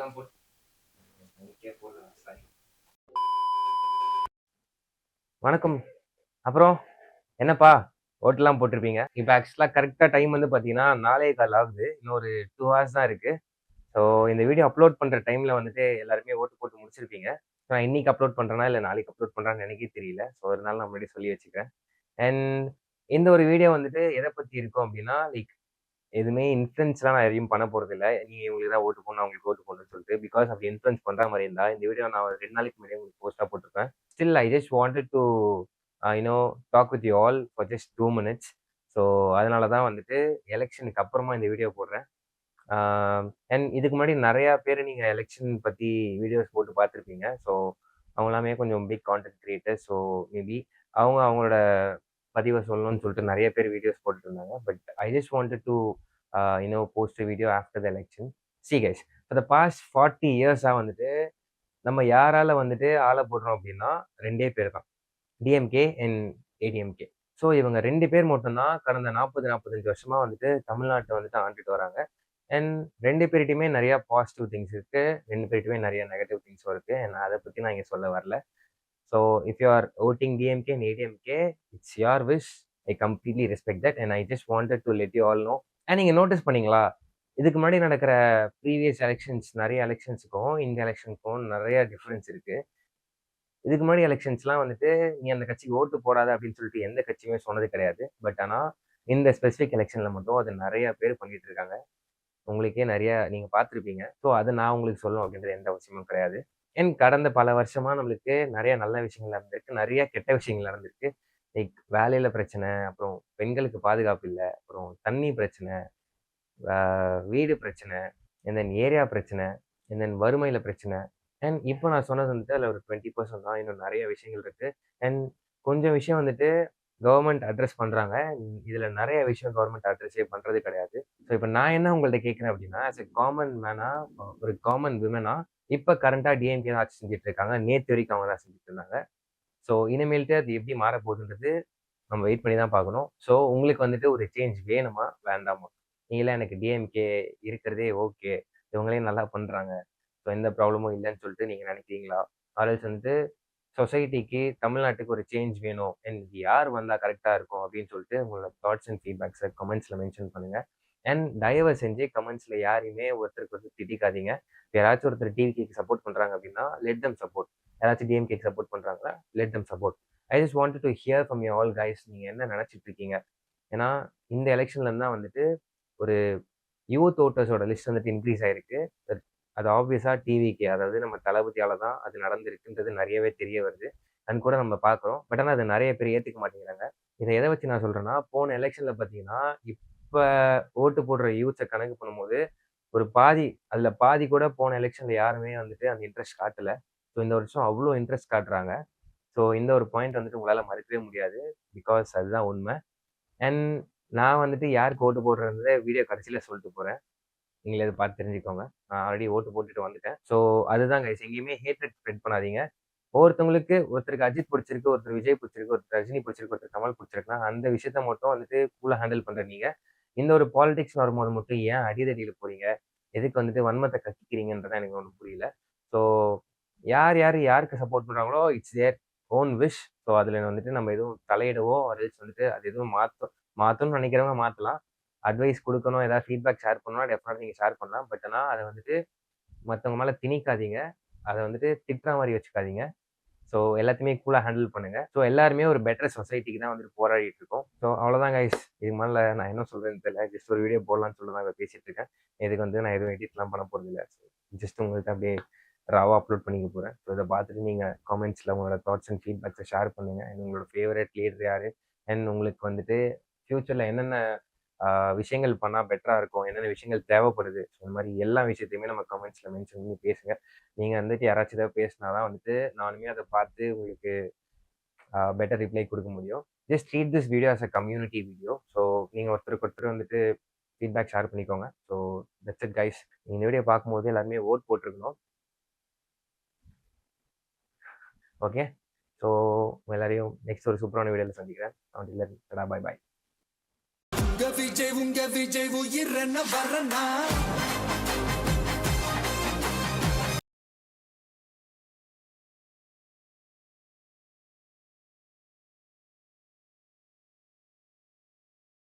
ஓட்டெல்லாம் போட்டு சாரி. வணக்கம். அப்புறம் என்னப்பா ஓட்டெல்லாம் போட்டிருப்பீங்க. இப்போ ஆக்சுவலாக கரெக்டாக டைம் வந்து பார்த்தீங்கன்னா 4:15 ஆகுது. இன்னும் ஒரு 2 ஹவர்ஸ் தான் இருக்கு. ஸோ இந்த வீடியோ அப்லோட் பண்ணுற டைமில் வந்துட்டு எல்லாருமே ஓட்டு போட்டு முடிச்சிருப்பீங்க. நான் இன்னைக்கு அப்லோட் பண்ணுறேனா இல்லை நாளைக்கு அப்லோட் பண்ணுறான்னு எனக்கே தெரியல. ஸோ அதனால நான் முன்னாடி சொல்லி வச்சுக்கிறேன். அண்ட் இந்த ஒரு வீடியோ வந்துட்டு எதை பற்றி இருக்கும் அப்படின்னா லைக் எதுவுமே இன்ஃப்ளூயன்ஸ்லாம் நான் எதையும் பண்ண போறதில்ல. நீங்க இவங்களுக்கு தான் ஓட்டு போடணும், அவங்களுக்கு ஓட்டு போடணும்னு சொல்லிட்டு. பிகாஸ் அப்படி இன்ஃப்ளூயன்ஸ் பண்ற மாரி இருந்தா, இந்த வீடியோ நான் ஒரு 2 நாளைக்கு முன்னாடியே உங்களுக்கு போஸ்ட்டா போட்டுருப்பேன். Still I just wanted to talk with you all for just 2 minutes. So அதனால தான் வந்துட்டு எலெக்ஷனுக்கு அப்புறமா இந்த வீடியோ போடுறேன். அண்ட் இதுக்கு முன்னாடி நெறையா பேர் நீங்க எலெக்ஷன் பத்தி வீடியோஸ் போட்டு பார்த்துருப்பீங்க. ஸோ அவங்க எல்லாமே கொஞ்சம் big content creators. So maybe அவங்க அவங்களோட பதிவ சொல்லணும்னு சொல்லிட்டு நெறைய பேர் வீடியோஸ் போட்டுட்டு இருந்தாங்க. But I just wanted to post video after the election. See guys, for the past 40 இயர்ஸா வந்துட்டு நம்ம யாரால வந்துட்டு ஆள போடுறோம் அப்படின்னா 2 பேர் தான். DMK and ADMK. ஸோ இவங்க 2 பேர் மட்டும் தான் கடந்த 40, 45 வருஷமா வந்துட்டு தமிழ்நாட்ட வந்துட்டு ஆண்டுட்டு வராங்க. அண்ட் 2 பேர்கிட்டயுமே நெறைய பாசிட்டிவ் திங்ஸ் இருக்கு. 2 பேர்கிட்டயுமே நெறைய நெகட்டிவ் திங்ஸும் இருக்கு. அண்ட் அத பத்தி நான் இங்க சொல்ல வரல. So if you are voting DMK and ADMK, it's your wish. I completely respect that and I just wanted to let you all know. And நீங்க நோட்டீஸ் பண்ணீங்களா? இதுக்கு முன்னாடி நடக்கிற ப்ரீவியஸ் எலெக்ஷன்ஸ் நெறைய எலெக்ஷன்ஸுக்கும், இந்த எலெக்ஷனுக்கும் நெறைய டிஃபரன்ஸ் இருக்கு. இதுக்கு முன்னாடி எலெக்ஷன்ஸ்லாம் வந்துட்டு, "நீ அந்த கட்சிக்கு ஓட்டு போடாத" அப்படின்னு சொல்லிட்டு எந்த கட்சியுமே சொன்னது கிடையாது. பட் ஆனா, இந்த ஸ்பெசிஃபிக் எலெக்ஷன்ல மட்டும் அது நெறைய பேர் பண்ணிட்டு இருக்காங்க. உங்களுக்கே நெறைய நீங்க பார்த்துருப்பீங்க. ஸோ அத நான் உங்களுக்கு சொல்லணும் அப்படின்றது எந்த அவசியமும் கிடையாது. அண்ட் கடந்த பல வருஷமா நம்மளுக்கு நெறைய நல்ல விஷயங்கள் நடந்திருக்கு. நெறைய கெட்ட விஷயங்கள் நடந்திருக்கு. லைக் வேலையில பிரச்சனை, அப்புறம் பெண்களுக்கு பாதுகாப்பு இல்ல, அப்புறம் தண்ணி பிரச்சனை, ஆ வீடு பிரச்சனை, அண்ட் தென் ஏரியா பிரச்சனை, அண்ட் தென் வறுமையில பிரச்சனை. அண்ட் இப்போ நான் சொன்னது வந்துட்டு அதில ஒரு 20% தான். இன்னும் நெறைய விஷயங்கள் இருக்கு. அண்ட் கொஞ்சம் விஷயம் வந்துட்டு கவர்மெண்ட் அட்ரஸ் பண்றாங்க. இதில நெறைய விஷயம் கவர்மெண்ட் அட்ரஸே பண்றது கிடையாது. ஸோ இப்போ நான் என்ன உங்கள்ட்ட கேட்கிறேன் அப்படின்னா, ஆஸ் எ காமன் மேனா, ஒரு காமன் விமனா, இப்ப கரண்ட்டா டிஎம்கே தான் ஆட்சி செஞ்சுட்டு இருக்காங்க. நேத்து வரைக்கும் அவங்க தான் செஞ்சுட்டு இருந்தாங்க. ஸோ இனிமேல்ட்டு அது எப்படி மாறப்போகுதுன்றது நம்ம வெயிட் பண்ணி தான் பார்க்கணும். ஸோ உங்களுக்கு வந்துட்டு ஒரு சேஞ்ச் வேணுமா? வேண்டாமா? நீங்களே எனக்கு டிஎம்கே இருக்கிறதே ஓகே. இவங்களே நல்லா பண்றாங்க. ஸோ எந்த ப்ராப்ளமும் இல்லன்னு சொல்லிட்டு நீங்க நினைக்கிறீங்களா? ஆர் எல்ஸ் வந்துட்டு சொசைட்டிக்கு, தமிழ்நாட்டுக்கு ஒரு சேஞ்ச் வேணும். எனக்கு யார் வந்தா கரெக்ட்டா இருக்கும் அப்படின்னு சொல்லிட்டு உங்களோட தாட்ஸ் அண்ட் ஃபீட்பேக்ஸ கமெண்ட்ஸ்ல மென்ஷன் பண்ணுங்க. அண்ட் தயவு செஞ்சு கமெண்ட்ஸ்ல யாரையுமே ஒருத்தருக்கு ஒருத்தர் திட்டிக்காதீங்க. யாராச்சும் ஒருத்தர் டிவிகேக்கு சப்போர்ட் பண்றாங்க அப்படின்னா, லெட் தெம் சப்போர்ட். யாராச்சும் டிஎம்கேக்கு சப்போர்ட் பண்றாங்களா? Let them support. I just wanted two hear from you all guys. நீங்க என்ன நினைச்சிட்டு இருக்கீங்க? ஏன்னா, இந்த எலெக்ஷன்ல இருந்து தான் வந்துட்டு ஒரு யூத் வோட்டர்ஸோட லிஸ்ட் வந்துட்டு இன்க்ரீஸ் ஆயிருக்கு. அது ஆப்வியஸா டிவிகே, அதாவது நம்ம தளபதியால தான் அது நடந்திருக்குன்றது நெறையவே தெரிய வருது. அண்ட் கூட நம்ம பார்க்குறோம். பட் ஆனா, அத நெறைய பேர் ஏத்துக்க மாட்டேங்கிறாங்க. இத எத வச்சு நான் சொல்றேன்னா, போன எலெக்ஷன்ல பார்த்தீங்கன்னா, இப்ப ஓட்டு போடுற யூத்ஸ கணக்கு பண்ணும்போது, ஒரு பாதி அதுல பாதி கூட போன எலெக்ஷன்ல யாருமே வந்துட்டு அந்த இன்ட்ரெஸ்ட் காட்டல. ஸோ இந்த வருஷம் அவ்ளோ இன்ட்ரெஸ்ட் காட்டுறாங்க. ஸோ இந்த ஒரு பாயிண்ட் வந்துட்டு உங்களால மறுக்கவே முடியாது. பிகாஸ் அதுதான் உண்மை. அண்ட் நான் வந்துட்டு யாருக்கு ஓட்டு போடுறேன்றத வீடியோ கடைசியில சொல்லிட்டு போறேன். நீங்களே அத பார்த்து தெரிஞ்சுக்கோங்க. நான் ஆல்ரெடி ஓட்டு போட்டுட்டு வந்துட்டேன். ஸோ அதுதான் கைஸ். எங்கேயுமே ஹேட்ரட் ஸ்ப்ரெட் பண்ணாதீங்க. ஒருத்தருக்கு அஜித் பிடிச்சிருக்கு, ஒருத்தர் விஜய் பிடிச்சிருக்கு, ஒருத்தர் ரஜினி பிடிச்சிருக்கு, ஒருத்தர் கமல் பிடிச்சிருக்குன்னா, அந்த விஷயத்த மட்டும் வந்துட்டு கூலா ஹேண்டில் பண்ற நீங்க, இந்த ஒரு பாலிடிக்ஸ் வரும்போது மட்டும் ஏன் அடிதடியில போறீங்க? எதுக்கு வந்துட்டு வன்மத்த கக்கிக்கிறீங்கன்றது தான் எனக்கு ஒண்ணும் புரியல. ஸோ யாருக்கு சப்போர்ட் பண்றாங்களோ, it's their own wish. So அதுல வந்துட்டு நம்ம எதுவும் தலையிடவோ, ஆர் எல்ஸ் வந்துட்டு அது எதுவும் மாத்தணும்னு நினைக்கிறவங்க மாத்தலாம். அட்வைஸ் குடுக்கணும், ஏதாவது ஃபீட்பேக் ஷேர் பண்ணணும்னா டெஃபினட்டா நீங்க ஷேர் பண்ணலாம். பட் ஆனா அத வந்துட்டு மத்தவங்க மேல திணிக்காதீங்க. அத வந்துட்டு திட்டுற மாரி வச்சுக்காதீங்க. ஸோ எல்லாத்தையுமே கூலா ஹேண்டில் பண்ணுங்க. ஸோ எல்லாருமே ஒரு பெட்டர் சொசைட்டிக்கு தான் வந்துட்டு போராடிட்டு இருக்கோம். ஸோ அவ்வளோதான் கைஸ். இதுக்கு மேல நான் என்ன சொல்றதுன்னு தெரியல. ஜஸ்ட் ஒரு வீடியோ போடலாம்னு சொல்லி தான் இப்ப பேசிட்டு இருக்கேன். இதுக்கு வந்து நான் எதுவும் எடிட்லாம் பண்ண போறதில்ல. ஜஸ்ட் உங்கள்ட்ட அப்படியே ராவா அப்லோட் பண்ணிக்க போறேன். ஸோ இத பார்த்துட்டு நீங்க காமெண்ட்ஸ்ல உங்களோட தாட்ஸ் அண்ட் ஃபீட்பேக்ஸ ஷேர் பண்ணுங்க. அண்ட் உங்களோட ஃபேவரட் லீடர் யாரு? அண்ட் உங்களுக்கு வந்துட்டு ஃபியூச்சர்ல என்னென்ன விஷயங்கள் பண்ணா பெட்டரா இருக்கும்? என்னென்ன விஷயங்கள் தேவைப்படுது? ஸோ இந்த மாரி எல்லா விஷயத்தையுமே நம்ம கமெண்ட்ஸ்ல மென்ஷன் பண்ணி பேசுங்க. நீங்க வந்துட்டு யாராச்சும் ஏதாவது பேசினா தான் வந்துட்டு நானுமே அத பார்த்து உங்களுக்கு பெட்டர் ரிப்ளை குடுக்க முடியும். Just treat this video as a community video. So நீங்க ஒருத்தருக்கு ஒருத்தர் வந்துட்டு ஃபீட்பேக் ஷேர் பண்ணிக்கோங்க. So that's it guys. இந்த வீடியோ பார்க்கும்போது எல்லாருமே வோட் போட்டுருக்கணும். ஓகே. ஸோ எல்லாரையும் நெக்ஸ்ட் ஒரு சூப்பரான வீடியோல சந்திக்கிறேன். until then, டாடா, பாய் பாய். உங்க விஜய் உயிரென்ன வரனா